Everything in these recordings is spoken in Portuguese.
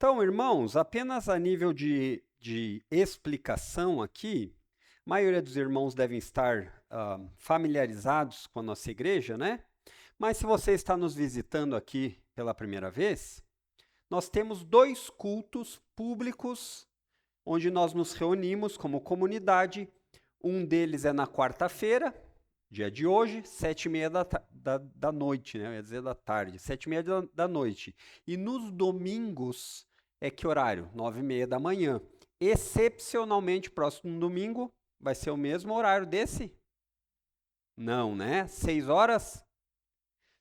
Então, irmãos, apenas a nível de explicação aqui, a maioria dos irmãos devem estar familiarizados com a nossa igreja, né? Mas se você está nos visitando aqui pela primeira vez, nós temos dois cultos públicos onde nós nos reunimos como comunidade. Um deles é na quarta-feira, dia de hoje, 7h30 da noite, né? Eu ia dizer da tarde, 7h30 da noite. E nos domingos, é que horário? 9h30 da manhã. Excepcionalmente, próximo domingo, vai ser o mesmo horário desse? Não, né? 6 horas?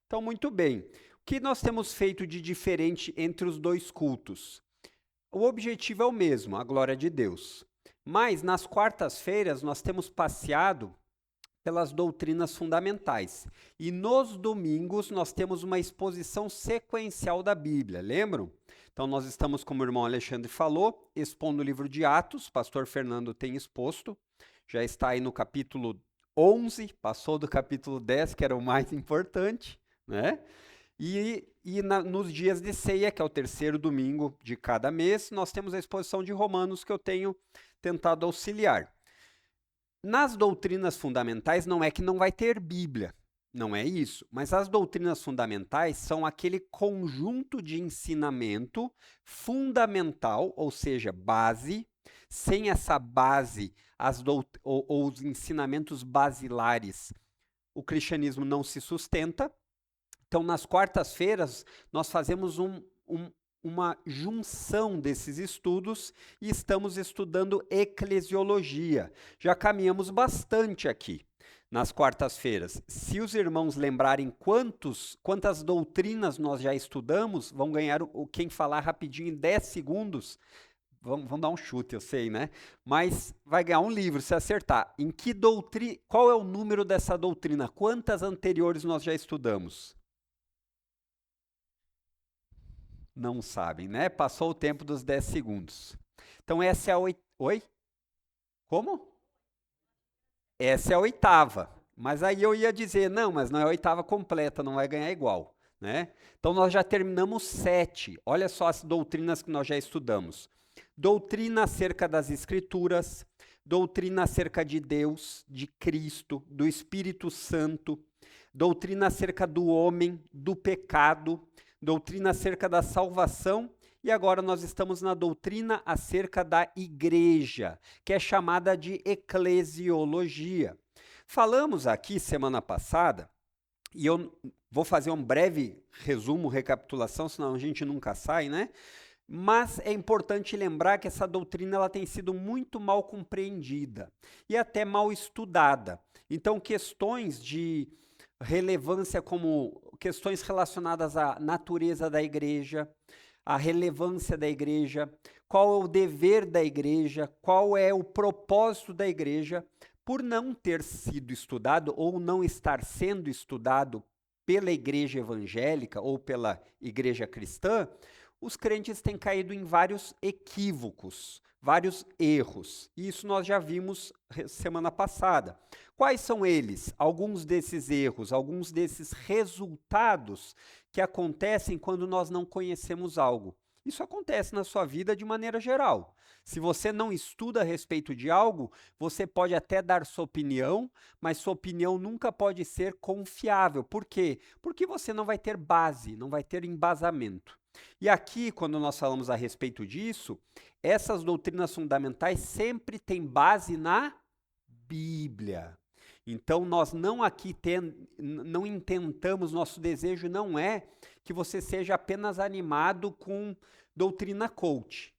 Então, muito bem. O que nós temos feito de diferente entre os dois cultos? O objetivo é o mesmo, a glória de Deus. Mas nas quartas-feiras nós temos passeado pelas doutrinas fundamentais. E nos domingos nós temos uma exposição sequencial da Bíblia, lembram? Então nós estamos, como o irmão Alexandre falou, expondo o livro de Atos, pastor Fernando tem exposto, já está aí no capítulo 11, passou do capítulo 10, que era o mais importante, né? Nos dias de ceia, que é o terceiro domingo de cada mês, nós temos a exposição de Romanos que eu tenho tentado auxiliar. Nas doutrinas fundamentais não é que não vai ter Bíblia, não é isso, mas as doutrinas fundamentais são aquele conjunto de ensinamento fundamental, ou seja, base. Sem essa base, ou os ensinamentos basilares, o cristianismo não se sustenta. Então, nas quartas-feiras, nós fazemos uma junção desses estudos e estamos estudando eclesiologia. Já caminhamos bastante aqui nas quartas-feiras. Se os irmãos lembrarem quantas doutrinas nós já estudamos, vão ganhar quem falar rapidinho em 10 segundos. Vamos dar um chute, eu sei, né? Mas vai ganhar um livro se acertar. Qual é o número dessa doutrina? Quantas anteriores nós já estudamos? Não sabem, né? Passou o tempo dos 10 segundos. Então, essa é a Oi? Como? Essa é a oitava. Mas aí eu ia dizer, não, mas não é a oitava completa, não vai ganhar igual, né? Então, nós já terminamos 7. Olha só as doutrinas que nós já estudamos. Doutrina acerca das Escrituras, doutrina acerca de Deus, de Cristo, do Espírito Santo, doutrina acerca do homem, do pecado, doutrina acerca da salvação, e agora nós estamos na doutrina acerca da igreja, que é chamada de eclesiologia. Falamos aqui semana passada, e eu vou fazer um breve resumo, recapitulação, senão a gente nunca sai, né? Mas é importante lembrar que essa doutrina ela tem sido muito mal compreendida e até mal estudada. Então, questões de relevância como questões relacionadas à natureza da igreja, à relevância da igreja, qual é o dever da igreja, qual é o propósito da igreja, por não ter sido estudado ou não estar sendo estudado pela igreja evangélica ou pela igreja cristã, os crentes têm caído em vários equívocos, vários erros. E isso nós já vimos semana passada. Quais são eles? Alguns desses erros, alguns desses resultados que acontecem quando nós não conhecemos algo. Isso acontece na sua vida de maneira geral. Se você não estuda a respeito de algo, você pode até dar sua opinião, mas sua opinião nunca pode ser confiável. Por quê? Porque você não vai ter base, não vai ter embasamento. E aqui, quando nós falamos a respeito disso, essas doutrinas fundamentais sempre têm base na Bíblia. Então, nós não intentamos, nosso desejo não é que você seja apenas animado com doutrina coach,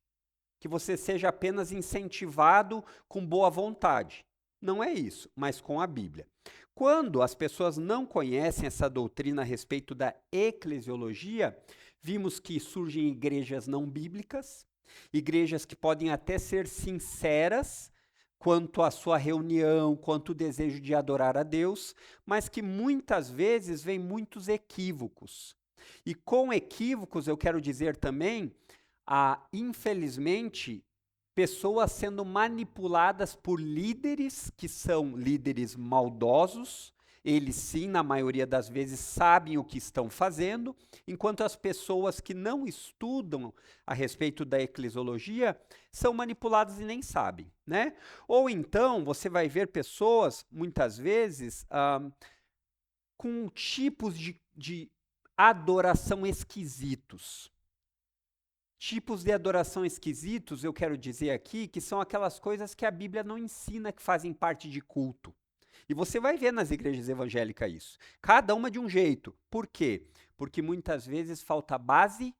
que você seja apenas incentivado com boa vontade. Não é isso, mas com a Bíblia. Quando as pessoas não conhecem essa doutrina a respeito da eclesiologia, vimos que surgem igrejas não bíblicas, igrejas que podem até ser sinceras quanto à sua reunião, quanto ao desejo de adorar a Deus, mas que muitas vezes vêm muitos equívocos. E com equívocos eu quero dizer também, infelizmente, pessoas sendo manipuladas por líderes que são líderes maldosos, Eles sim, na maioria das vezes, sabem o que estão fazendo, enquanto as pessoas que não estudam a respeito da eclesiologia são manipuladas e nem sabem, né? Ou então, você vai ver pessoas, muitas vezes, com tipos de adoração esquisitos. Tipos de adoração esquisitos, eu quero dizer aqui, que são aquelas coisas que a Bíblia não ensina que fazem parte de culto. E você vai ver nas igrejas evangélicas isso. Cada uma de um jeito. Por quê? Porque muitas vezes falta base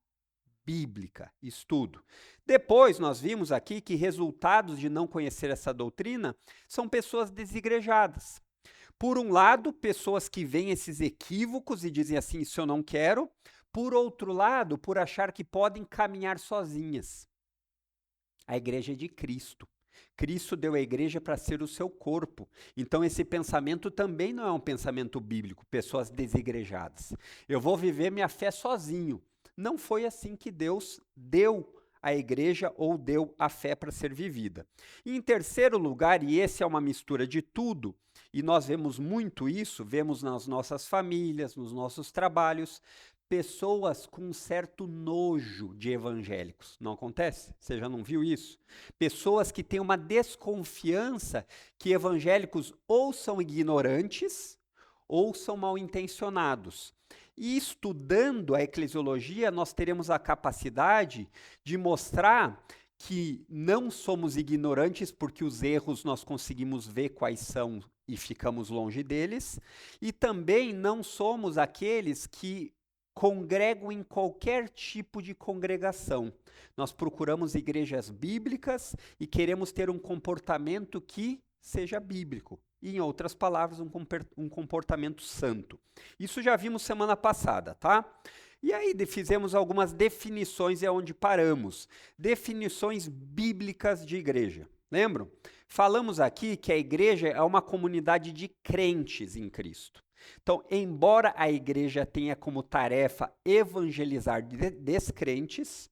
bíblica, estudo. Depois nós vimos aqui que resultados de não conhecer essa doutrina são pessoas desigrejadas. Por um lado, pessoas que veem esses equívocos e dizem assim, isso eu não quero. Por outro lado, por achar que podem caminhar sozinhas. A igreja é de Cristo. Cristo deu a igreja para ser o seu corpo. Então esse pensamento também não é um pensamento bíblico, pessoas desigrejadas. Eu vou viver minha fé sozinho. Não foi assim que Deus deu a igreja ou deu a fé para ser vivida. E em terceiro lugar, e esse é uma mistura de tudo, e nós vemos muito isso, vemos nas nossas famílias, nos nossos trabalhos, pessoas com um certo nojo de evangélicos. Não acontece? Você já não viu isso? Pessoas que têm uma desconfiança que evangélicos ou são ignorantes ou são mal intencionados. E estudando a eclesiologia, nós teremos a capacidade de mostrar que não somos ignorantes porque os erros nós conseguimos ver quais são e ficamos longe deles, e também não somos aqueles que congregam em qualquer tipo de congregação. Nós procuramos igrejas bíblicas e queremos ter um comportamento que seja bíblico. E, em outras palavras, um comportamento santo. Isso já vimos semana passada, tá? E aí fizemos algumas definições e é onde paramos. Definições bíblicas de igreja. Lembram? Falamos aqui que a igreja é uma comunidade de crentes em Cristo. Então, embora a igreja tenha como tarefa evangelizar descrentes,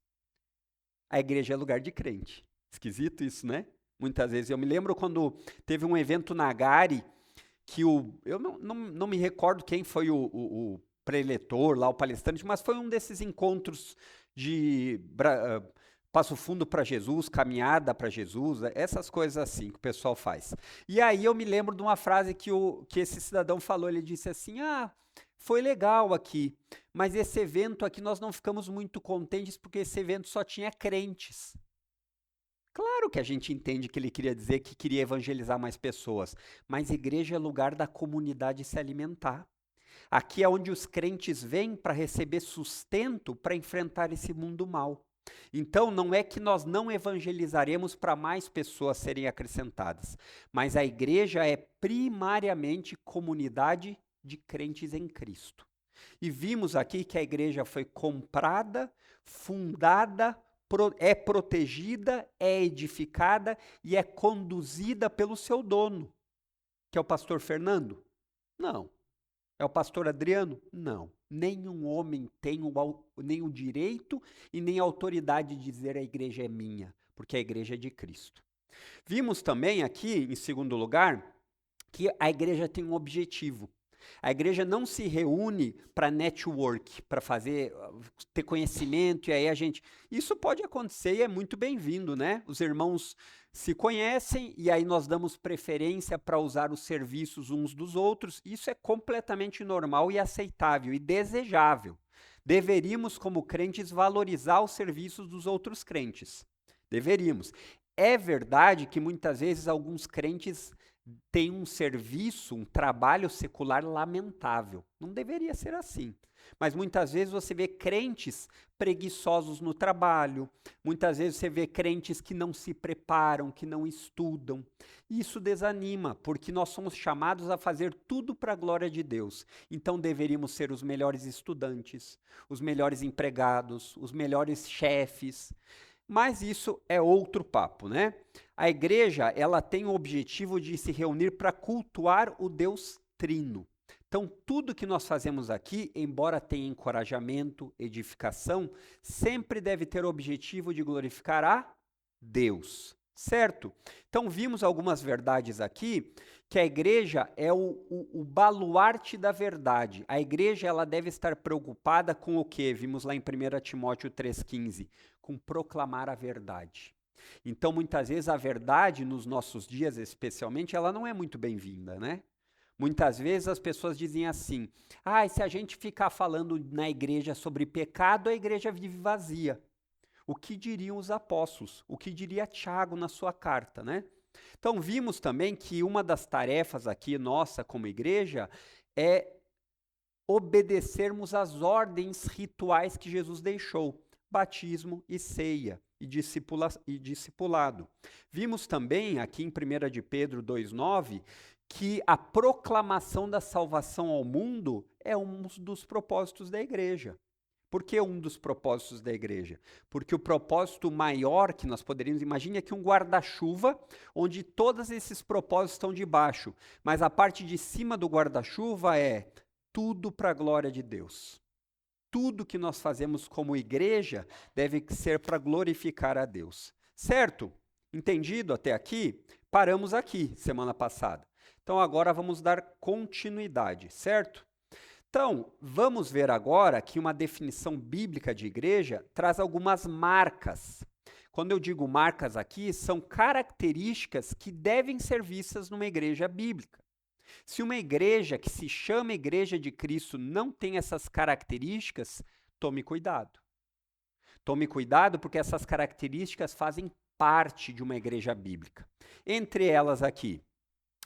a igreja é lugar de crente. Esquisito isso, né? Muitas vezes. Eu me lembro quando teve um evento na Gari, que eu não me recordo quem foi o preletor lá, o palestrante, mas foi um desses encontros de Passo Fundo para Jesus, caminhada para Jesus, essas coisas assim que o pessoal faz. E aí eu me lembro de uma frase que esse cidadão falou, ele disse assim, foi legal aqui, mas esse evento aqui nós não ficamos muito contentes porque esse evento só tinha crentes. Claro que a gente entende que ele queria dizer que queria evangelizar mais pessoas, mas igreja é lugar da comunidade se alimentar. Aqui é onde os crentes vêm para receber sustento para enfrentar esse mundo mau. Então, não é que nós não evangelizaremos para mais pessoas serem acrescentadas, mas a igreja é primariamente comunidade de crentes em Cristo. E vimos aqui que a igreja foi comprada, fundada, é protegida, é edificada e é conduzida pelo seu dono, que é o pastor Fernando? Não. É o pastor Adriano? Não. Nenhum homem tem nem o direito e nem a autoridade de dizer a igreja é minha, porque a igreja é de Cristo. Vimos também aqui, em segundo lugar, que a igreja tem um objetivo. A igreja não se reúne para network, para ter conhecimento, e aí isso pode acontecer e é muito bem-vindo, né? Os irmãos se conhecem e aí nós damos preferência para usar os serviços uns dos outros. Isso é completamente normal e aceitável e desejável. Deveríamos, como crentes, valorizar os serviços dos outros crentes. Deveríamos. É verdade que muitas vezes alguns crentes tem um serviço, um trabalho secular lamentável. Não deveria ser assim. Mas muitas vezes você vê crentes preguiçosos no trabalho, muitas vezes você vê crentes que não se preparam, que não estudam. Isso desanima, porque nós somos chamados a fazer tudo para a glória de Deus. Então deveríamos ser os melhores estudantes, os melhores empregados, os melhores chefes. Mas isso é outro papo, né? A igreja, ela tem o objetivo de se reunir para cultuar o Deus Trino. Então, tudo que nós fazemos aqui, embora tenha encorajamento, edificação, sempre deve ter o objetivo de glorificar a Deus. Certo? Então, vimos algumas verdades aqui, que a igreja é o baluarte da verdade. A igreja ela deve estar preocupada com o quê? Vimos lá em 1 Timóteo 3,15, com proclamar a verdade. Então, muitas vezes, a verdade, nos nossos dias especialmente, ela não é muito bem-vinda, né? Muitas vezes as pessoas dizem assim, se a gente ficar falando na igreja sobre pecado, a igreja vive vazia. O que diriam os apóstolos? O que diria Tiago na sua carta, né? Então, vimos também que uma das tarefas aqui nossa como igreja é obedecermos às ordens rituais que Jesus deixou, batismo e ceia e discipulado. Vimos também aqui em 1 de Pedro 2,9 que a proclamação da salvação ao mundo é um dos propósitos da igreja. Por que um dos propósitos da igreja? Porque o propósito maior que nós poderíamos, imagine aqui um guarda-chuva, onde todos esses propósitos estão debaixo, mas a parte de cima do guarda-chuva é tudo para a glória de Deus. Tudo que nós fazemos como igreja deve ser para glorificar a Deus. Certo? Entendido até aqui? Paramos aqui semana passada. Então agora vamos dar continuidade, certo? Então, vamos ver agora que uma definição bíblica de igreja traz algumas marcas. Quando eu digo marcas aqui, são características que devem ser vistas numa igreja bíblica. Se uma igreja que se chama Igreja de Cristo não tem essas características, tome cuidado. Tome cuidado porque essas características fazem parte de uma igreja bíblica. Entre elas aqui,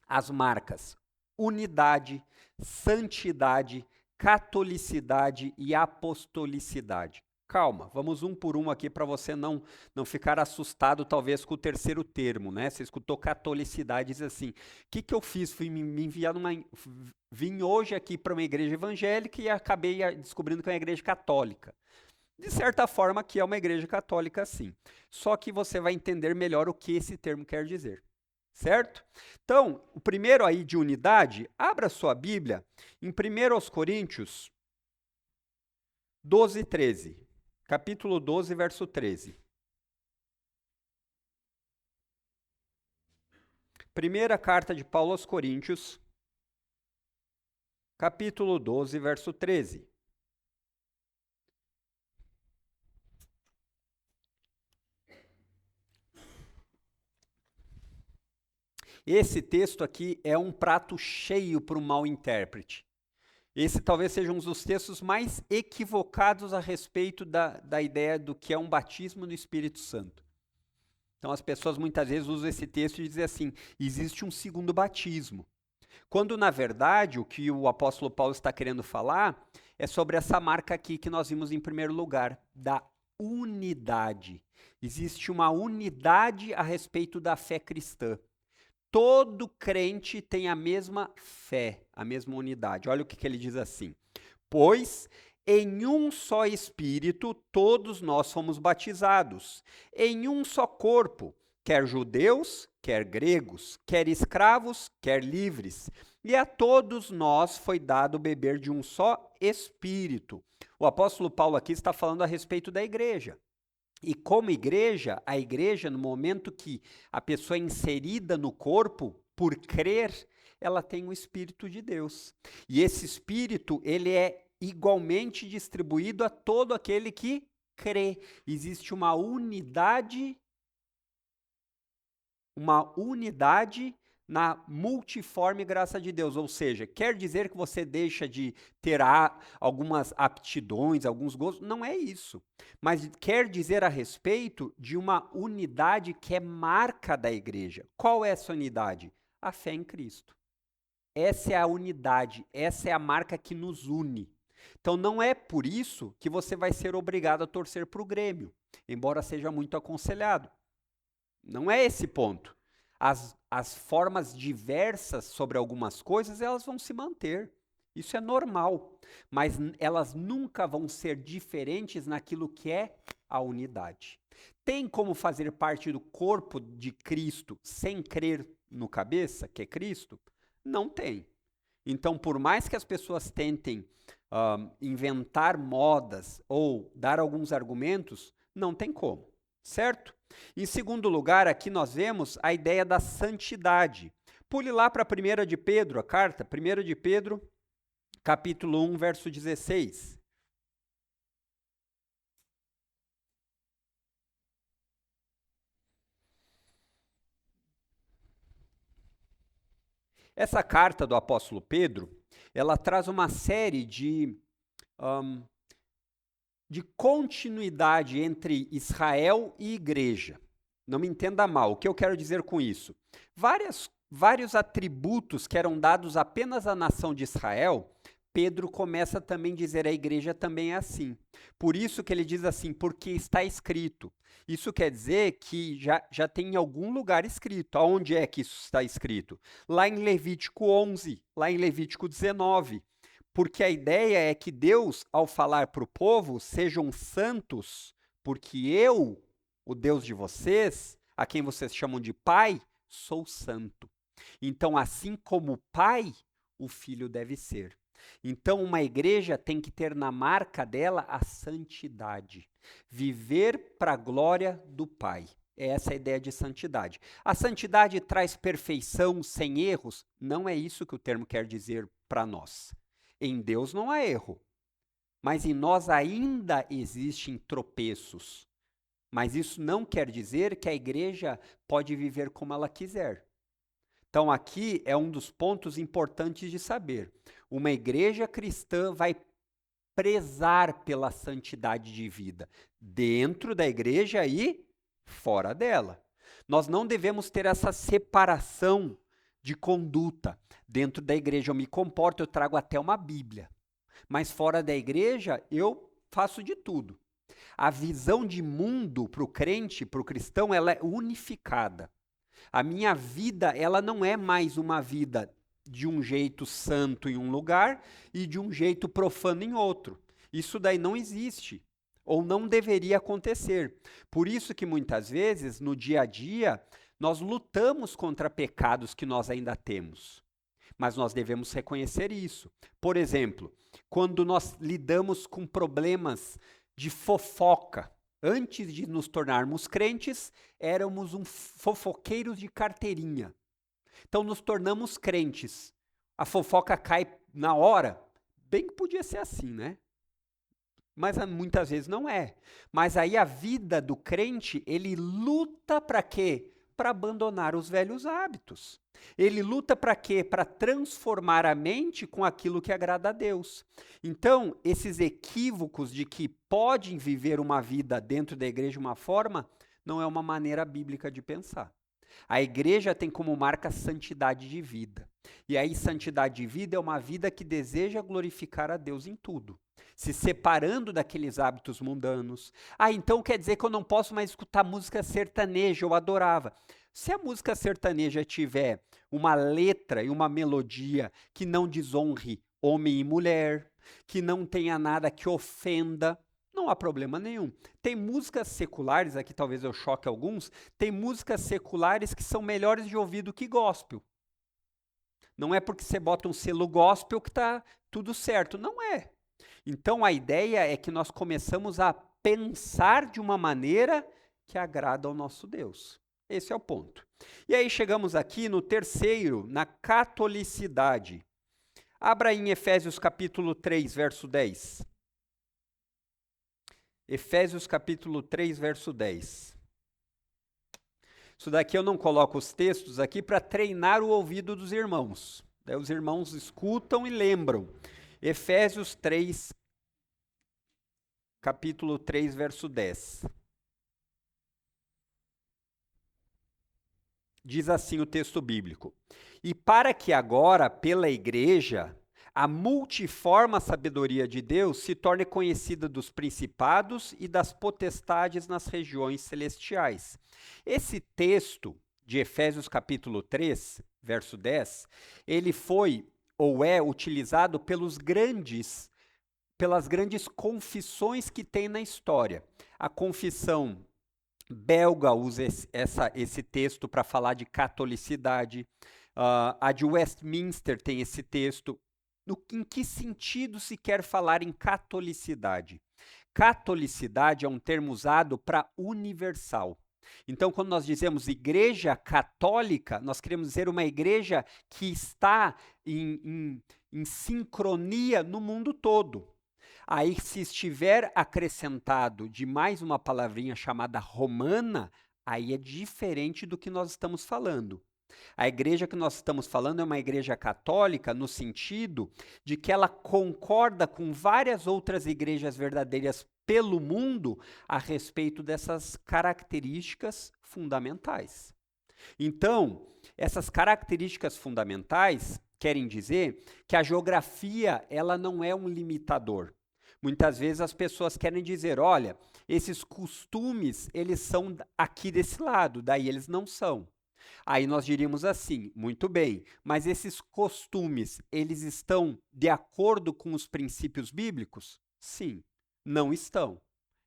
as marcas unidade, santidade, catolicidade e apostolicidade. Calma, vamos um por um aqui para você não ficar assustado talvez com o terceiro termo, né? Você escutou catolicidade e diz assim, o que eu fiz? Fui me enviar vim hoje aqui para uma igreja evangélica e acabei descobrindo que é uma igreja católica. De certa forma, que é uma igreja católica sim. Só que você vai entender melhor o que esse termo quer dizer. Certo? Então, o primeiro aí de unidade, abra sua Bíblia em 1 Coríntios 12, 13. Capítulo 12, verso 13. Primeira carta de Paulo aos Coríntios, capítulo 12, verso 13. Esse texto aqui é um prato cheio para o mau intérprete. Esse talvez seja um dos textos mais equivocados a respeito da ideia do que é um batismo no Espírito Santo. Então as pessoas muitas vezes usam esse texto e dizem assim, existe um segundo batismo. Quando na verdade o que o apóstolo Paulo está querendo falar é sobre essa marca aqui que nós vimos em primeiro lugar, da unidade. Existe uma unidade a respeito da fé cristã. Todo crente tem a mesma fé, a mesma unidade. Olha o que ele diz assim. Pois em um só Espírito todos nós fomos batizados, em um só corpo, quer judeus, quer gregos, quer escravos, quer livres. E a todos nós foi dado beber de um só Espírito. O apóstolo Paulo aqui está falando a respeito da igreja. E como igreja, a igreja, no momento que a pessoa é inserida no corpo, por crer, ela tem o Espírito de Deus. E esse Espírito, ele é igualmente distribuído a todo aquele que crê. Existe uma unidade na multiforme graça de Deus, ou seja, quer dizer que você deixa de ter algumas aptidões, alguns gostos, não é isso, mas quer dizer a respeito de uma unidade que é marca da igreja. Qual é essa unidade? A fé em Cristo. Essa é a unidade, essa é a marca que nos une. Então não é por isso que você vai ser obrigado a torcer para o Grêmio, embora seja muito aconselhado. Não é esse ponto. As formas diversas sobre algumas coisas, elas vão se manter. Isso é normal. Mas elas nunca vão ser diferentes naquilo que é a unidade. Tem como fazer parte do corpo de Cristo sem crer no cabeça, que é Cristo? Não tem. Então, por mais que as pessoas tentem inventar modas ou dar alguns argumentos, não tem como. Certo? Em segundo lugar, aqui nós vemos a ideia da santidade. Pule lá para 1 de Pedro, a carta, 1 de Pedro, capítulo 1, verso 16. Essa carta do apóstolo Pedro, ela traz uma série de continuidade entre Israel e igreja. Não me entenda mal, o que eu quero dizer com isso? Vários atributos que eram dados apenas à nação de Israel, Pedro começa também a dizer a igreja também é assim. Por isso que ele diz assim, porque está escrito. Isso quer dizer que já tem em algum lugar escrito. Aonde é que isso está escrito? Lá em Levítico 11, lá em Levítico 19. Porque a ideia é que Deus, ao falar para o povo, sejam santos, porque eu, o Deus de vocês, a quem vocês chamam de pai, sou santo. Então, assim como o pai, o filho deve ser. Então, uma igreja tem que ter na marca dela a santidade. Viver para a glória do Pai. É essa a ideia de santidade. A santidade traz perfeição sem erros? Não é isso que o termo quer dizer para nós. Em Deus não há erro. Mas em nós ainda existem tropeços. Mas isso não quer dizer que a igreja pode viver como ela quiser. Então, aqui é um dos pontos importantes de saber. Uma igreja cristã vai prezar pela santidade de vida, dentro da igreja e fora dela. Nós não devemos ter essa separação de conduta. Dentro da igreja eu me comporto, eu trago até uma Bíblia. Mas fora da igreja eu faço de tudo. A visão de mundo para o crente, para o cristão, ela é unificada. A minha vida, ela não é mais uma vida de um jeito santo em um lugar e de um jeito profano em outro. Isso daí não existe, ou não deveria acontecer. Por isso que muitas vezes, no dia a dia, nós lutamos contra pecados que nós ainda temos. Mas nós devemos reconhecer isso. Por exemplo, quando nós lidamos com problemas de fofoca, antes de nos tornarmos crentes, éramos fofoqueiros de carteirinha. Então nos tornamos crentes. A fofoca cai na hora. Bem que podia ser assim, né? Mas muitas vezes não é. Mas aí a vida do crente, ele luta para quê? Para abandonar os velhos hábitos. Ele luta para quê? Para transformar a mente com aquilo que agrada a Deus. Então, esses equívocos de que podem viver uma vida dentro da igreja de uma forma, não é uma maneira bíblica de pensar. A igreja tem como marca santidade de vida. E aí, santidade de vida é uma vida que deseja glorificar a Deus em tudo, se separando daqueles hábitos mundanos. Ah, então quer dizer que eu não posso mais escutar música sertaneja, eu adorava. Se a música sertaneja tiver uma letra e uma melodia que não desonre homem e mulher, que não tenha nada que ofenda, não há problema nenhum. Tem músicas seculares, aqui talvez eu choque alguns, tem músicas seculares que são melhores de ouvir do que gospel. Não é porque você bota um selo gospel que está tudo certo, não é. Então a ideia é que nós começamos a pensar de uma maneira que agrada ao nosso Deus. Esse é o ponto. E aí chegamos aqui no terceiro, na catolicidade. Abra em Efésios capítulo 3, verso 10. Efésios capítulo 3, verso 10. Isso daqui eu não coloco os textos aqui para treinar o ouvido dos irmãos. Daí os irmãos escutam e lembram. Efésios 3, capítulo 3, verso 10. Diz assim o texto bíblico: e para que agora, pela igreja, a multiforme sabedoria de Deus se torne conhecida dos principados e das potestades nas regiões celestiais. Esse texto de Efésios capítulo 3, verso 10, ele foi ou é utilizado pelas grandes confissões que tem na história. A confissão belga usa esse texto para falar de catolicidade. A de Westminster tem esse texto. Em que sentido se quer falar em catolicidade? Catolicidade é um termo usado para universal. Então, quando nós dizemos igreja católica, nós queremos dizer uma igreja que está em sincronia no mundo todo. Aí, se estiver acrescentado de mais uma palavrinha chamada romana, aí é diferente do que nós estamos falando. A igreja que nós estamos falando é uma igreja católica no sentido de que ela concorda com várias outras igrejas verdadeiras pelo mundo a respeito dessas características fundamentais. Então, essas características fundamentais querem dizer que a geografia, ela não é um limitador. Muitas vezes as pessoas querem dizer, olha, esses costumes, eles são aqui desse lado, daí eles não são. Aí nós diríamos assim, muito bem, mas esses costumes, eles estão de acordo com os princípios bíblicos? Sim, não estão.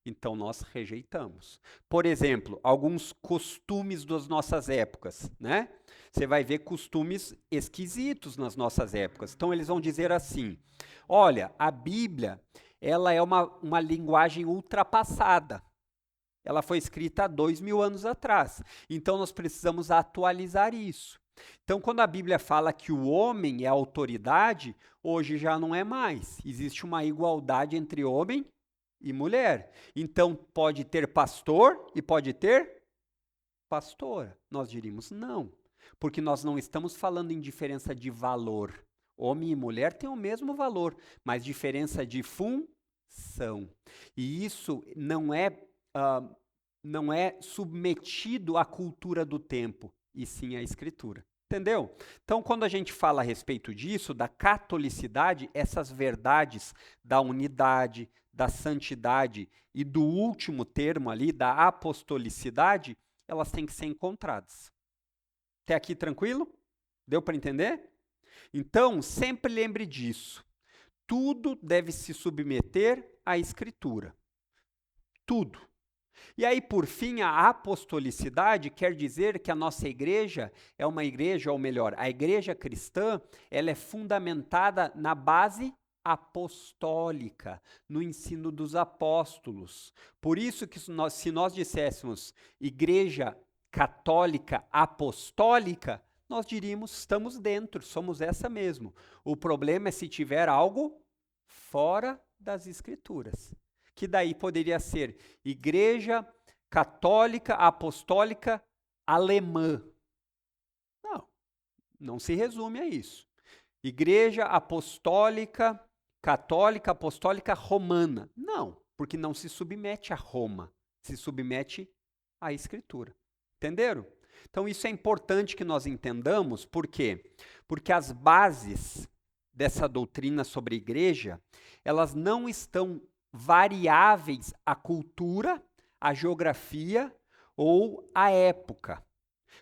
Então nós rejeitamos. Por exemplo, alguns costumes das nossas épocas, né? Você vai ver costumes esquisitos nas nossas épocas. Então eles vão dizer assim, olha, a Bíblia, ela é uma linguagem ultrapassada. Ela foi escrita há 2000 anos atrás. Então, nós precisamos atualizar isso. Então, quando a Bíblia fala que o homem é a autoridade, hoje já não é mais. Existe uma igualdade entre homem e mulher. Então, pode ter pastor e pode ter pastora. Nós diríamos não, porque nós não estamos falando em diferença de valor. Homem e mulher têm o mesmo valor, mas diferença de função. E isso não é submetido à cultura do tempo, e sim à Escritura. Entendeu? Então, quando a gente fala a respeito disso, da catolicidade, essas verdades da unidade, da santidade e do último termo ali, da apostolicidade, elas têm que ser encontradas. Até aqui tranquilo? Deu para entender? Então, sempre lembre disso. Tudo deve se submeter à Escritura. Tudo. E aí, por fim, a apostolicidade quer dizer que a nossa igreja é uma igreja, ou melhor, a igreja cristã, ela é fundamentada na base apostólica, no ensino dos apóstolos. Por isso que se nós disséssemos igreja católica apostólica, nós diríamos, estamos dentro, somos essa mesmo. O problema é se tiver algo fora das Escrituras, que daí poderia ser Igreja Católica Apostólica Alemã. Não se resume a isso. Igreja Apostólica Católica Apostólica Romana. Não, porque não se submete a Roma, se submete à Escritura. Entenderam? Então isso é importante que nós entendamos, por quê? Porque as bases dessa doutrina sobre a igreja, elas não estão variáveis à cultura, à geografia ou à época.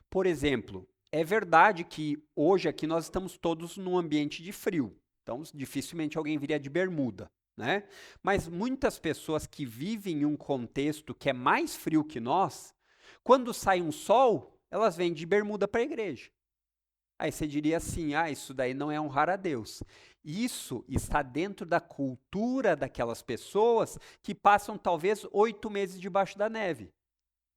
Por exemplo, é verdade que hoje aqui nós estamos todos num ambiente de frio, então dificilmente alguém viria de bermuda, né? Mas muitas pessoas que vivem em um contexto que é mais frio que nós, quando sai um sol, elas vêm de bermuda para a igreja. Aí você diria assim, isso daí não é honrar a Deus. Isso está dentro da cultura daquelas pessoas que passam talvez 8 meses debaixo da neve.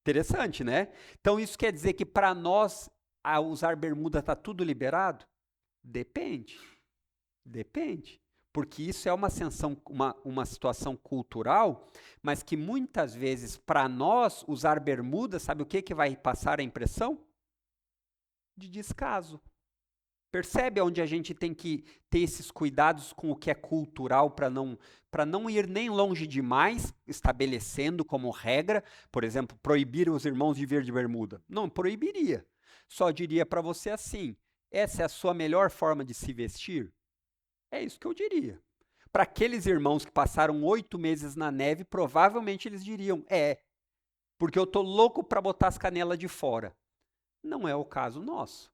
Interessante, né? Então isso quer dizer que para nós, a usar bermuda está tudo liberado? Depende. Depende. Porque isso é uma situação cultural, mas que muitas vezes para nós usar bermuda, sabe o que vai passar a impressão? De descaso. Percebe onde a gente tem que ter esses cuidados com o que é cultural para não ir nem longe demais, estabelecendo como regra, por exemplo, proibir os irmãos de vir de bermuda. Não proibiria. Só diria para você assim, essa é a sua melhor forma de se vestir? É isso que eu diria. Para aqueles irmãos que passaram 8 meses na neve, provavelmente eles diriam, porque eu estou louco para botar as canelas de fora. Não é o caso nosso.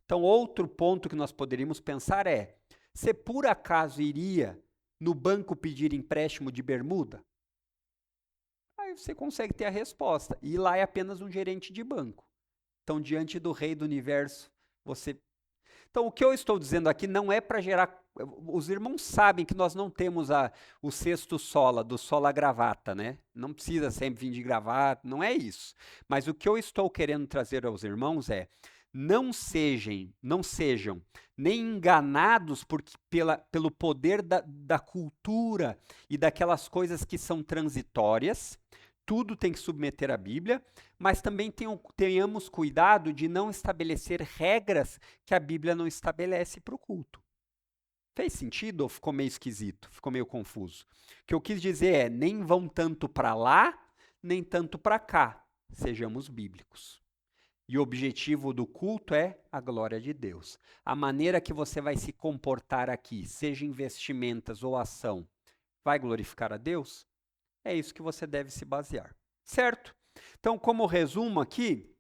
Então, outro ponto que nós poderíamos pensar é, você por acaso iria no banco pedir empréstimo de bermuda? Aí você consegue ter a resposta. E lá é apenas um gerente de banco. Então, diante do rei do universo, você... Então, o que eu estou dizendo aqui não é para gerar. Os irmãos sabem que nós não temos o sexto sola, do sola gravata, né? Não precisa sempre vir de gravata, não é isso. Mas o que eu estou querendo trazer aos irmãos é: não sejam nem enganados pelo poder da cultura e daquelas coisas que são transitórias. Tudo tem que submeter à Bíblia, mas também tenhamos cuidado de não estabelecer regras que a Bíblia não estabelece para o culto. Fez sentido ou ficou meio esquisito? Ficou meio confuso? O que eu quis dizer é, nem vão tanto para lá, nem tanto para cá. Sejamos bíblicos. E o objetivo do culto é a glória de Deus. A maneira que você vai se comportar aqui, seja em vestimentas ou ação, vai glorificar a Deus? É isso que você deve se basear, certo? Então, como resumo aqui,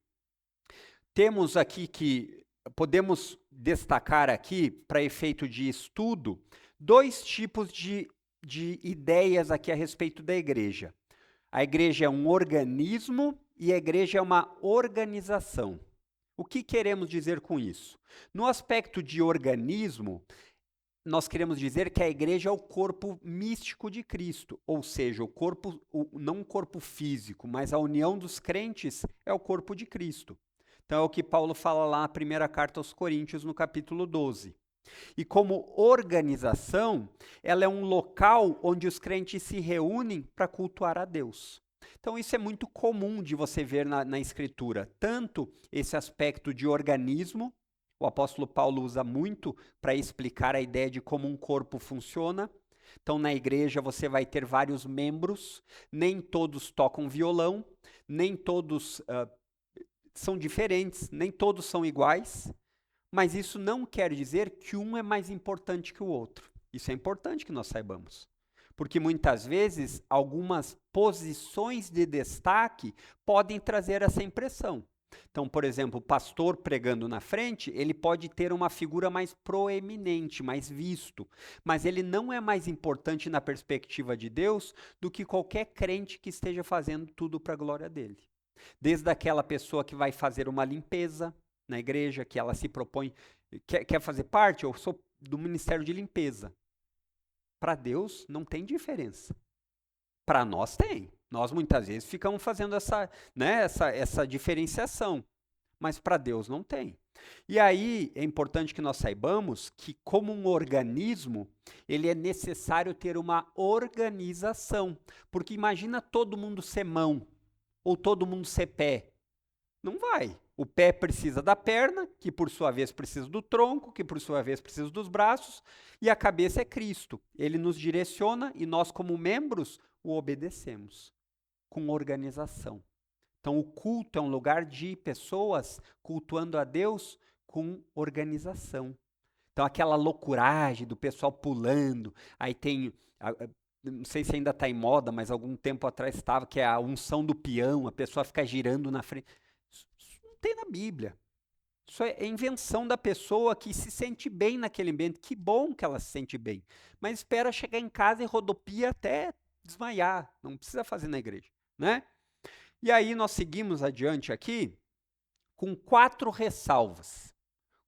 temos aqui que podemos destacar aqui, para efeito de estudo, 2 tipos de ideias aqui a respeito da igreja. A igreja é um organismo e a igreja é uma organização. O que queremos dizer com isso? No aspecto de organismo, nós queremos dizer que a igreja é o corpo místico de Cristo, ou seja, o corpo, não o corpo físico, mas a união dos crentes é o corpo de Cristo. Então é o que Paulo fala lá na primeira carta aos Coríntios, no capítulo 12. E como organização, ela é um local onde os crentes se reúnem para cultuar a Deus. Então isso é muito comum de você ver na Escritura, tanto esse aspecto de organismo. O apóstolo Paulo usa muito para explicar a ideia de como um corpo funciona. Então, na igreja você vai ter vários membros, nem todos tocam violão, nem todos são diferentes, nem todos são iguais, mas isso não quer dizer que um é mais importante que o outro. Isso é importante que nós saibamos. Porque muitas vezes algumas posições de destaque podem trazer essa impressão. Então, por exemplo, o pastor pregando na frente, ele pode ter uma figura mais proeminente, mais visto, mas ele não é mais importante na perspectiva de Deus do que qualquer crente que esteja fazendo tudo para a glória dele. Desde aquela pessoa que vai fazer uma limpeza na igreja, que ela se propõe, quer fazer parte, eu sou do ministério de limpeza. Para Deus não tem diferença. Para nós tem. Nós muitas vezes ficamos fazendo essa diferenciação, mas para Deus não tem. E aí é importante que nós saibamos que, como um organismo, ele é necessário ter uma organização. Porque imagina todo mundo ser mão, ou todo mundo ser pé. Não vai. O pé precisa da perna, que por sua vez precisa do tronco, que por sua vez precisa dos braços, e a cabeça é Cristo. Ele nos direciona e nós, como membros, o obedecemos, com organização. Então, o culto é um lugar de pessoas cultuando a Deus com organização. Então, aquela loucuragem do pessoal pulando, aí tem, não sei se ainda está em moda, mas algum tempo atrás estava, que é a unção do peão, a pessoa fica girando na frente. Isso não tem na Bíblia. Isso é invenção da pessoa que se sente bem naquele ambiente. Que bom que ela se sente bem. Mas espera chegar em casa e rodopia até desmaiar. Não precisa fazer na igreja, né? E aí nós seguimos adiante aqui com 4 ressalvas.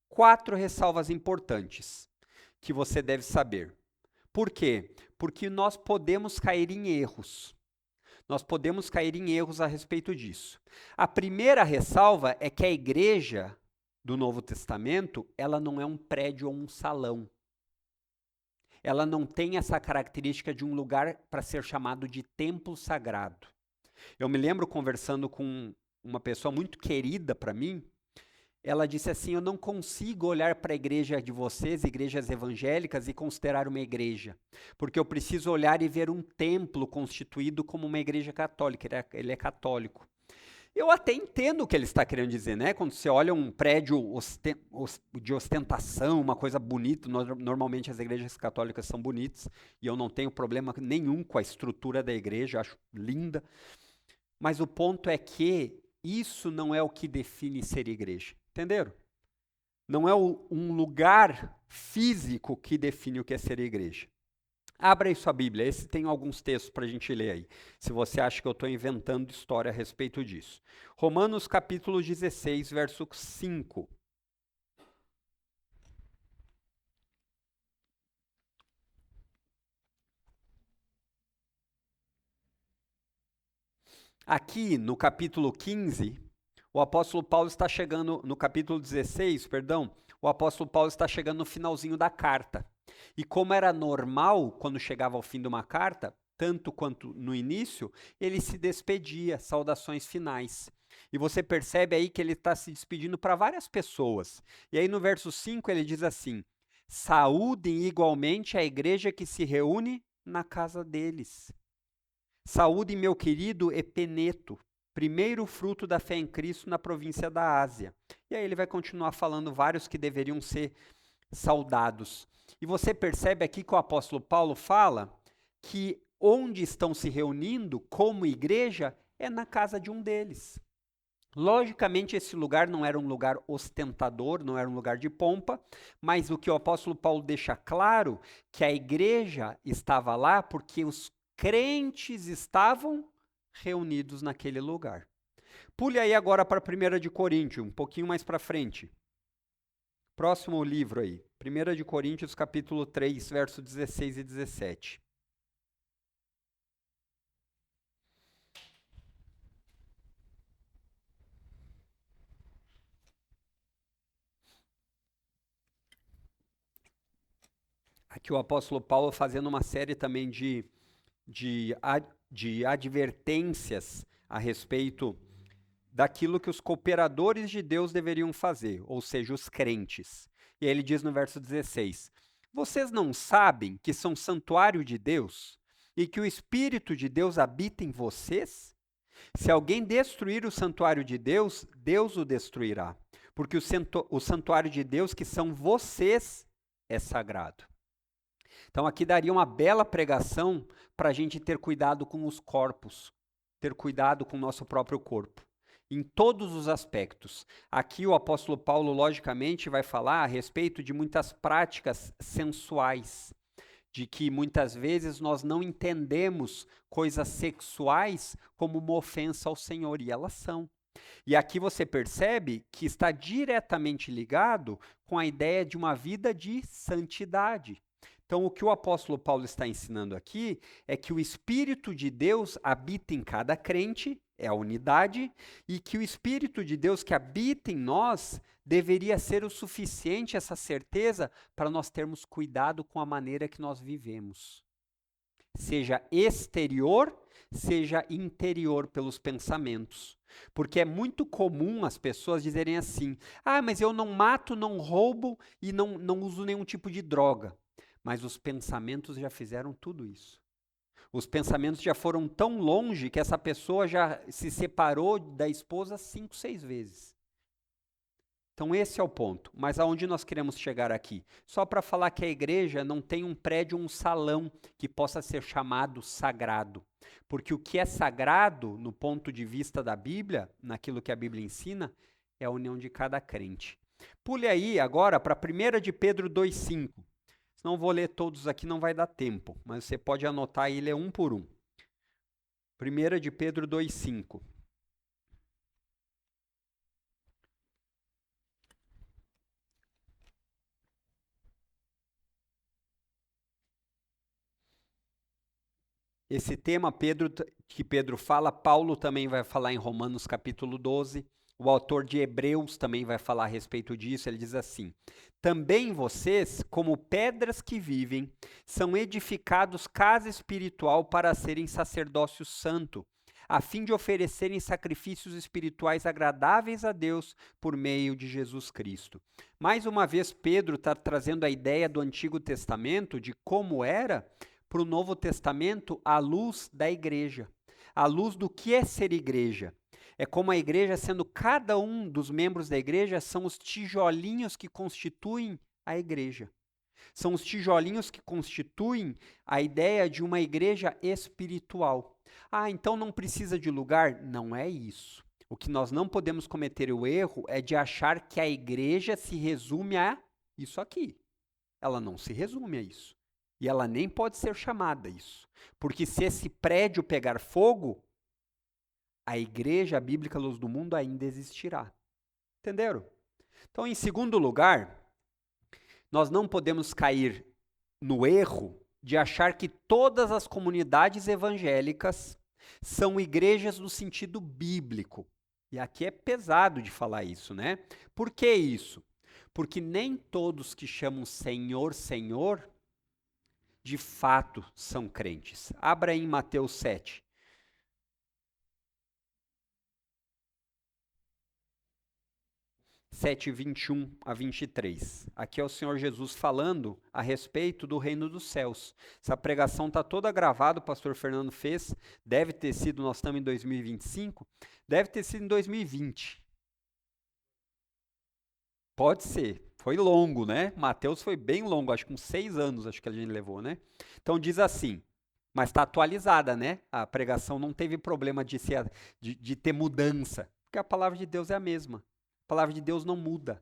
4 ressalvas importantes que você deve saber. Por quê? Porque nós podemos cair em erros. Nós podemos cair em erros a respeito disso. A primeira ressalva é que a igreja do Novo Testamento, ela não é um prédio ou um salão. Ela não tem essa característica de um lugar para ser chamado de templo sagrado. Eu me lembro conversando com uma pessoa muito querida para mim, ela disse assim, eu não consigo olhar para a igreja de vocês, igrejas evangélicas, e considerar uma igreja, porque eu preciso olhar e ver um templo constituído como uma igreja católica, ele é católico. Eu até entendo o que ele está querendo dizer, né? Quando você olha um prédio de ostentação, uma coisa bonita, normalmente as igrejas católicas são bonitas, e eu não tenho problema nenhum com a estrutura da igreja, acho linda, mas o ponto é que isso não é o que define ser igreja, entenderam? Não é um lugar físico que define o que é ser igreja. Abra aí sua Bíblia, esse tem alguns textos para a gente ler aí, se você acha que eu estou inventando história a respeito disso. Romanos capítulo 16, verso 5. Aqui no capítulo 15, o apóstolo Paulo está chegando, no capítulo 16, perdão, o apóstolo Paulo está chegando no finalzinho da carta. E como era normal, quando chegava ao fim de uma carta, tanto quanto no início, ele se despedia, saudações finais. E você percebe aí que ele está se despedindo para várias pessoas. E aí no verso 5 ele diz assim: saúdem igualmente a igreja que se reúne na casa deles. Saúdem meu querido Epeneto, primeiro fruto da fé em Cristo na província da Ásia. E aí ele vai continuar falando vários que deveriam ser saudados. E você percebe aqui que o apóstolo Paulo fala que onde estão se reunindo como igreja é na casa de um deles. Logicamente, esse lugar não era um lugar ostentador, não era um lugar de pompa, mas o que o apóstolo Paulo deixa claro, que a igreja estava lá porque os crentes estavam reunidos naquele lugar. Pule aí agora para 1 de Coríntios, um pouquinho mais para frente. Próximo livro aí, 1 de Coríntios, capítulo 3, versos 16 e 17. Aqui o apóstolo Paulo fazendo uma série também de advertências a respeito daquilo que os cooperadores de Deus deveriam fazer, ou seja, os crentes. E aí ele diz no verso 16: vocês não sabem que são santuário de Deus e que o Espírito de Deus habita em vocês? Se alguém destruir o santuário de Deus, Deus o destruirá, porque o santuário de Deus, que são vocês, é sagrado. Então aqui daria uma bela pregação para a gente ter cuidado com os corpos, ter cuidado com o nosso próprio corpo, em todos os aspectos. Aqui o apóstolo Paulo, logicamente, vai falar a respeito de muitas práticas sensuais, de que muitas vezes nós não entendemos coisas sexuais como uma ofensa ao Senhor, e elas são. E aqui você percebe que está diretamente ligado com a ideia de uma vida de santidade. Então, o que o apóstolo Paulo está ensinando aqui é que o Espírito de Deus habita em cada crente, é a unidade, e que o Espírito de Deus que habita em nós deveria ser o suficiente, essa certeza, para nós termos cuidado com a maneira que nós vivemos. Seja exterior, seja interior pelos pensamentos. Porque é muito comum as pessoas dizerem assim: ah, mas eu não mato, não roubo e não uso nenhum tipo de droga. Mas os pensamentos já fizeram tudo isso. Os pensamentos já foram tão longe que essa pessoa já se separou da esposa 5, 6 vezes. Então esse é o ponto. Mas aonde nós queremos chegar aqui? Só para falar que a igreja não tem um prédio, um salão que possa ser chamado sagrado. Porque o que é sagrado, no ponto de vista da Bíblia, naquilo que a Bíblia ensina, é a união de cada crente. Pule aí agora para 1 de Pedro 2,5. Não vou ler todos aqui, não vai dar tempo, mas você pode anotar e ler um por um. 1 de Pedro 2,5. Esse tema que Pedro fala, Paulo também vai falar em Romanos capítulo 12. O autor de Hebreus também vai falar a respeito disso. Ele diz assim: também vocês, como pedras que vivem, são edificados casa espiritual para serem sacerdócio santo, a fim de oferecerem sacrifícios espirituais agradáveis a Deus por meio de Jesus Cristo. Mais uma vez, Pedro está trazendo a ideia do Antigo Testamento, de como era, para o Novo Testamento, à luz da igreja. À luz do que é ser igreja. É como a igreja, sendo cada um dos membros da igreja, são os tijolinhos que constituem a igreja. São os tijolinhos que constituem a ideia de uma igreja espiritual. Ah, então não precisa de lugar? Não é isso. O que nós não podemos cometer o erro é de achar que a igreja se resume a isso aqui. Ela não se resume a isso. E ela nem pode ser chamada isso. Porque se esse prédio pegar fogo, a igreja bíblica Luz do Mundo ainda existirá. Entenderam? Então, em segundo lugar, nós não podemos cair no erro de achar que todas as comunidades evangélicas São igrejas no sentido bíblico. E aqui é pesado de falar isso, né? Por que isso? Porque nem todos que chamam Senhor, Senhor, de fato são crentes. Abra aí em Mateus 7. 7, 21 a 23. Aqui é o Senhor Jesus falando a respeito do reino dos céus. Essa pregação está toda gravada, o pastor Fernando fez, deve ter sido, nós estamos em 2025, deve ter sido em 2020. Pode ser, foi longo, né? Mateus foi bem longo, acho que uns 6 anos acho que a gente levou, né? Então diz assim, mas está atualizada, né? A pregação não teve problema de ter mudança, porque a palavra de Deus é a mesma. A palavra de Deus não muda.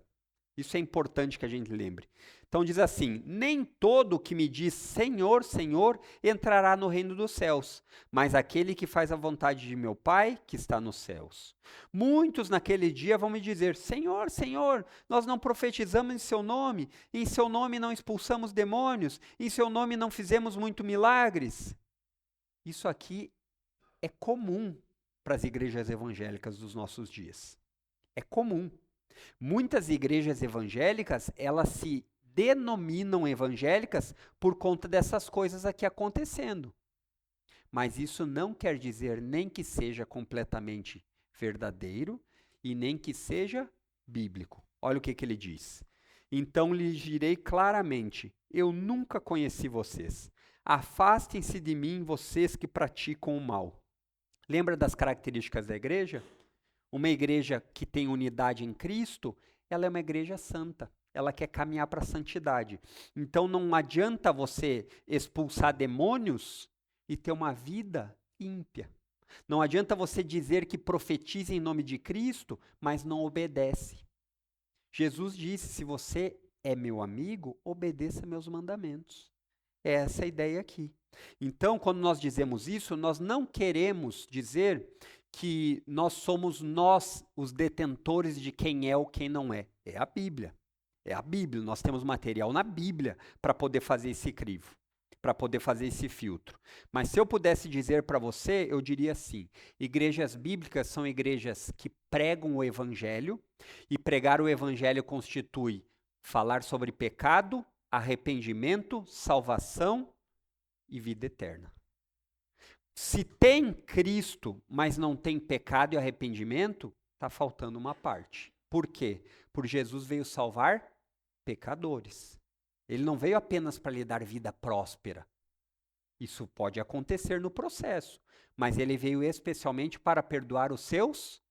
Isso é importante que a gente lembre. Então diz assim: nem todo que me diz Senhor, Senhor, entrará no reino dos céus, mas aquele que faz a vontade de meu Pai que está nos céus. Muitos naquele dia vão me dizer: Senhor, Senhor, nós não profetizamos em seu nome não expulsamos demônios, em seu nome não fizemos muito milagres. Isso aqui é comum para as igrejas evangélicas dos nossos dias. É comum. Muitas igrejas evangélicas, elas se denominam evangélicas por conta dessas coisas aqui acontecendo. Mas isso não quer dizer nem que seja completamente verdadeiro e nem que seja bíblico. Olha o que ele diz. Então lhes direi claramente: eu nunca conheci vocês. Afastem-se de mim, vocês que praticam o mal. Lembra das características da igreja? Uma igreja que tem unidade em Cristo, ela é uma igreja santa. Ela quer caminhar para a santidade. Então não adianta você expulsar demônios e ter uma vida ímpia. Não adianta você dizer que profetiza em nome de Cristo, mas não obedece. Jesus disse: se você é meu amigo, obedeça meus mandamentos. É essa a ideia aqui. Então, quando nós dizemos isso, nós não queremos dizer que nós somos nós os detentores de quem é ou quem não é. É a Bíblia. É a Bíblia. Nós temos material na Bíblia para poder fazer esse crivo, para poder fazer esse filtro. Mas se eu pudesse dizer para você, eu diria assim: igrejas bíblicas são igrejas que pregam o Evangelho, e pregar o Evangelho constitui falar sobre pecado, arrependimento, salvação e vida eterna. Se tem Cristo, mas não tem pecado e arrependimento, está faltando uma parte. Por quê? Porque Jesus veio salvar pecadores. Ele não veio apenas para lhe dar vida próspera. Isso pode acontecer no processo, mas ele veio especialmente para perdoar os seus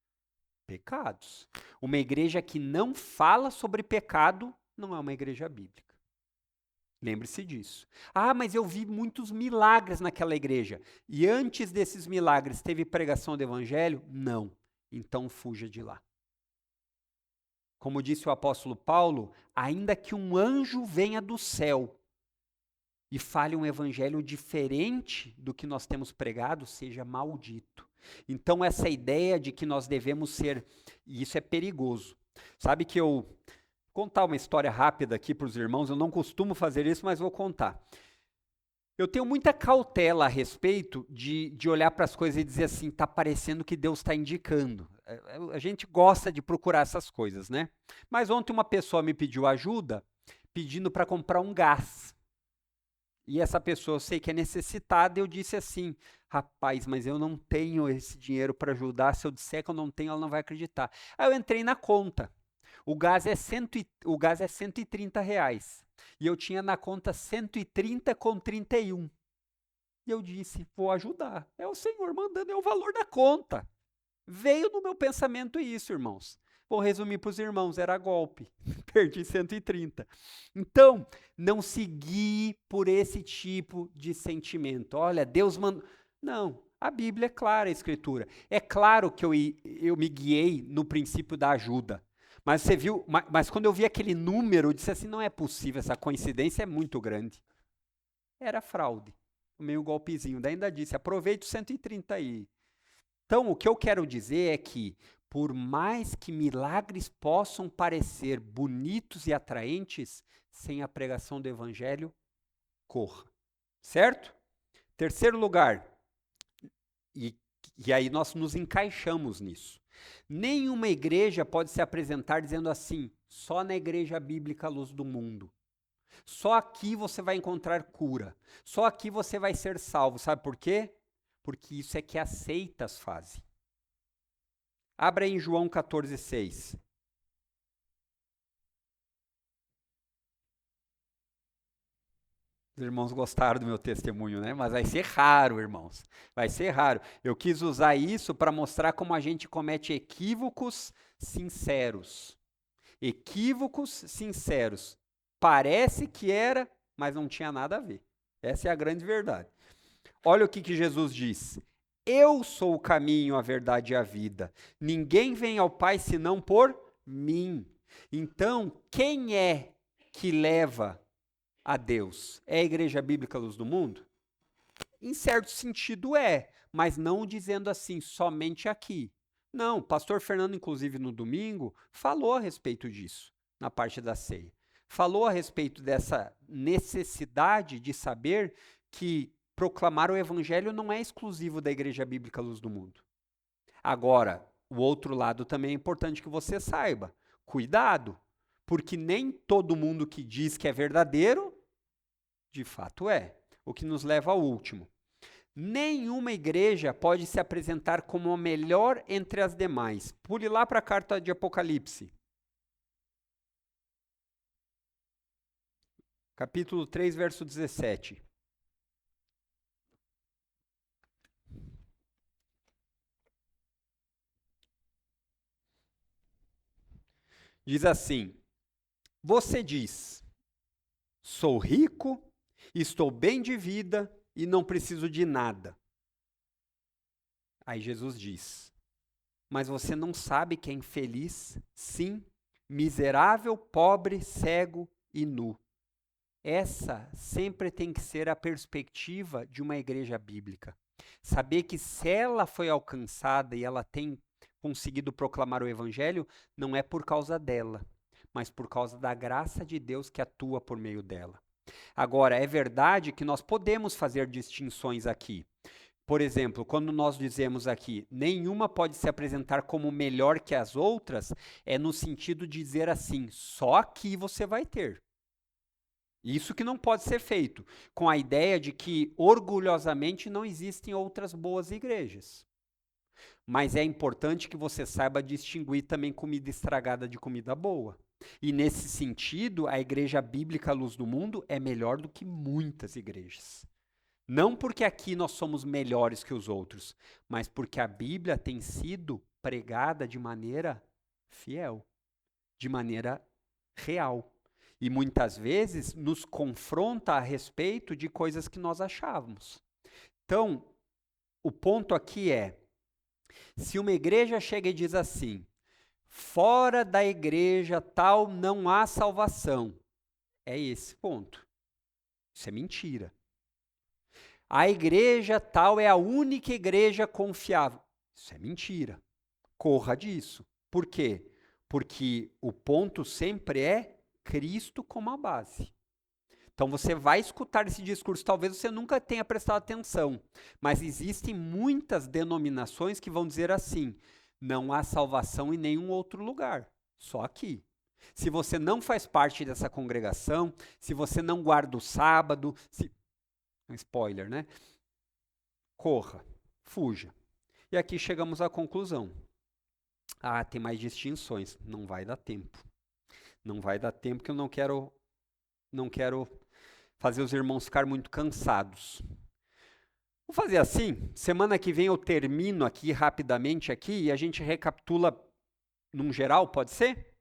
pecados. Uma igreja que não fala sobre pecado não é uma igreja bíblica. Lembre-se disso. Ah, mas eu vi muitos milagres naquela igreja. E antes desses milagres teve pregação do evangelho? Não. Então fuja de lá. Como disse o apóstolo Paulo, ainda que um anjo venha do céu e fale um evangelho diferente do que nós temos pregado, seja maldito. Então essa ideia de que nós devemos ser, e isso é perigoso. Sabe que eu contar uma história rápida aqui para os irmãos, eu não costumo fazer isso, mas vou contar. Eu tenho muita cautela a respeito de olhar para as coisas e dizer assim, está parecendo que Deus está indicando. A gente gosta de procurar essas coisas, né? Mas ontem uma pessoa me pediu ajuda, pedindo para comprar um gás. E essa pessoa, eu sei que é necessitada, eu disse assim: rapaz, mas eu não tenho esse dinheiro para ajudar, se eu disser que eu não tenho, ela não vai acreditar. Aí eu entrei na conta. O gás é 130 reais. E eu tinha na conta 130,31. E eu disse, vou ajudar. É o Senhor mandando, é o valor da conta. Veio no meu pensamento isso, irmãos. Vou resumir para os irmãos, era golpe. Perdi 130. Então, não segui por esse tipo de sentimento. Olha, Deus mandou. Não, a Bíblia é clara, a Escritura. É claro que eu me guiei no princípio da ajuda. Mas você viu, mas quando eu vi aquele número, eu disse assim, não é possível, essa coincidência é muito grande. Era fraude, meio golpezinho. Daí ainda disse, aproveite o 130 aí. Então, o que eu quero dizer é que, por mais que milagres possam parecer bonitos e atraentes, sem a pregação do evangelho, corra. Certo? Terceiro lugar, e E aí nós nos encaixamos nisso. Nenhuma igreja pode se apresentar dizendo assim, só na igreja bíblica Luz do Mundo. Só aqui você vai encontrar cura. Só aqui você vai ser salvo. Sabe por quê? Porque isso é que as seitas fazem. Abra aí em João 14,6. Os irmãos gostaram do meu testemunho, né? Mas vai ser raro, irmãos. Vai ser raro. Eu quis usar isso para mostrar como a gente comete equívocos sinceros. Equívocos sinceros. Parece que era, mas não tinha nada a ver. Essa é a grande verdade. Olha o que Jesus diz. Eu sou o caminho, a verdade e a vida. Ninguém vem ao Pai senão por mim. Então, quem é que leva a Deus? É a Igreja Bíblica Luz do Mundo? Em certo sentido é, mas não dizendo assim, somente aqui. Não, o pastor Fernando, inclusive no domingo, falou a respeito disso, na parte da ceia. Falou a respeito dessa necessidade de saber que proclamar o evangelho não é exclusivo da Igreja Bíblica Luz do Mundo. Agora, o outro lado também é importante que você saiba. Cuidado, porque nem todo mundo que diz que é verdadeiro, de fato é. O que nos leva ao último. Nenhuma igreja pode se apresentar como a melhor entre as demais. Pule lá para a carta de Apocalipse. Capítulo 3, verso 17. Diz assim: você diz, sou rico, estou bem de vida e não preciso de nada. Aí Jesus diz, mas você não sabe que é infeliz, sim, miserável, pobre, cego e nu. Essa sempre tem que ser a perspectiva de uma igreja bíblica. Saber que se ela foi alcançada e ela tem conseguido proclamar o evangelho, não é por causa dela, mas por causa da graça de Deus que atua por meio dela. Agora, é verdade que nós podemos fazer distinções aqui. Por exemplo, quando nós dizemos aqui, nenhuma pode se apresentar como melhor que as outras, é no sentido de dizer assim, só aqui você vai ter. Isso que não pode ser feito, com a ideia de que orgulhosamente não existem outras boas igrejas. Mas é importante que você saiba distinguir também comida estragada de comida boa. E nesse sentido, a Igreja Bíblica Luz do Mundo é melhor do que muitas igrejas. Não porque aqui nós somos melhores que os outros, mas porque a Bíblia tem sido pregada de maneira fiel, de maneira real. E muitas vezes nos confronta a respeito de coisas que nós achávamos. Então, o ponto aqui é, se uma igreja chega e diz assim, fora da igreja tal não há salvação, é esse ponto. Isso é mentira. A igreja tal é a única igreja confiável. Isso é mentira. Corra disso. Por quê? Porque o ponto sempre é Cristo como a base. Então você vai escutar esse discurso, talvez você nunca tenha prestado atenção, mas existem muitas denominações que vão dizer assim, não há salvação em nenhum outro lugar, só aqui. Se você não faz parte dessa congregação, se você não guarda o sábado, spoiler, né? Corra, fuja. E aqui chegamos à conclusão. Ah, tem mais distinções. Não vai dar tempo. Não vai dar tempo que eu não quero fazer os irmãos ficar muito cansados. Vou fazer assim, semana que vem eu termino aqui rapidamente aqui e a gente recapitula num geral, pode ser?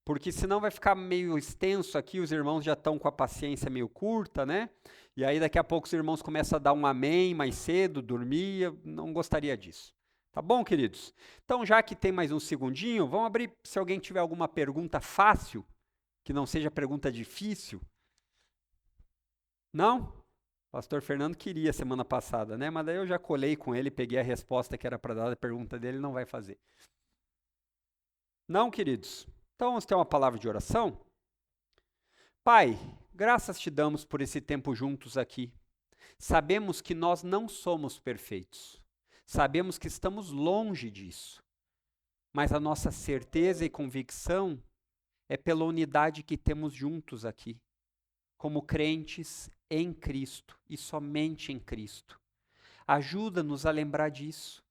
Porque senão vai ficar meio extenso aqui, os irmãos já estão com a paciência meio curta, né? E aí daqui a pouco os irmãos começam a dar um amém mais cedo, dormir, eu não gostaria disso. Tá bom, queridos? Então, já que tem mais um segundinho, vamos abrir, se alguém tiver alguma pergunta fácil, que não seja pergunta difícil. Não? Pastor Fernando queria semana passada, né? Mas daí eu já colei com ele, peguei a resposta que era para dar a pergunta dele, não vai fazer. Não, queridos? Então, vamos ter uma palavra de oração? Pai, graças te damos por esse tempo juntos aqui. Sabemos que nós não somos perfeitos. Sabemos que estamos longe disso, mas a nossa certeza e convicção é pela unidade que temos juntos aqui, como crentes em Cristo e somente em Cristo. Ajuda-nos a lembrar disso,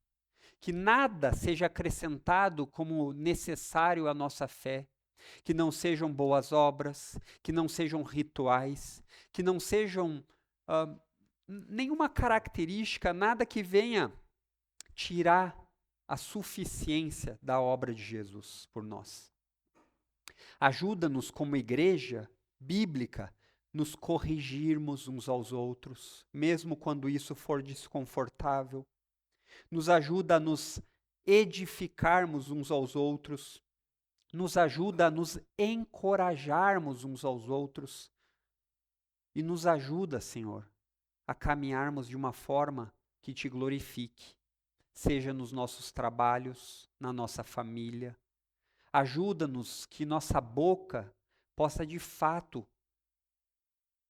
que nada seja acrescentado como necessário à nossa fé, que não sejam boas obras, que não sejam rituais, que não sejam nenhuma característica, nada que venha tirar a suficiência da obra de Jesus por nós. Ajuda-nos como igreja bíblica, nos corrigirmos uns aos outros, mesmo quando isso for desconfortável. Nos ajuda a nos edificarmos uns aos outros, nos ajuda a nos encorajarmos uns aos outros e nos ajuda, Senhor, a caminharmos de uma forma que te glorifique, seja nos nossos trabalhos, na nossa família. Ajuda-nos que nossa boca possa de fato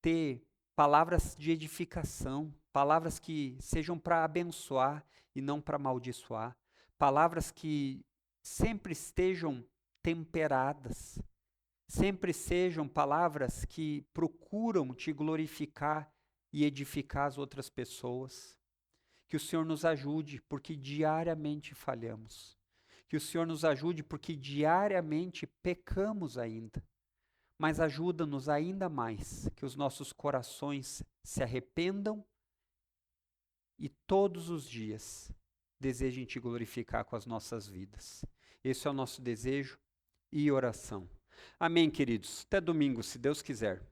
ter palavras de edificação, palavras que sejam para abençoar e não para amaldiçoar, palavras que sempre estejam temperadas, sempre sejam palavras que procuram te glorificar e edificar as outras pessoas. Que o Senhor nos ajude, porque diariamente falhamos. Que o Senhor nos ajude, porque diariamente pecamos ainda. Mas ajuda-nos ainda mais, que os nossos corações se arrependam e todos os dias desejem te glorificar com as nossas vidas. Esse é o nosso desejo e oração. Amém, queridos. Até domingo, se Deus quiser.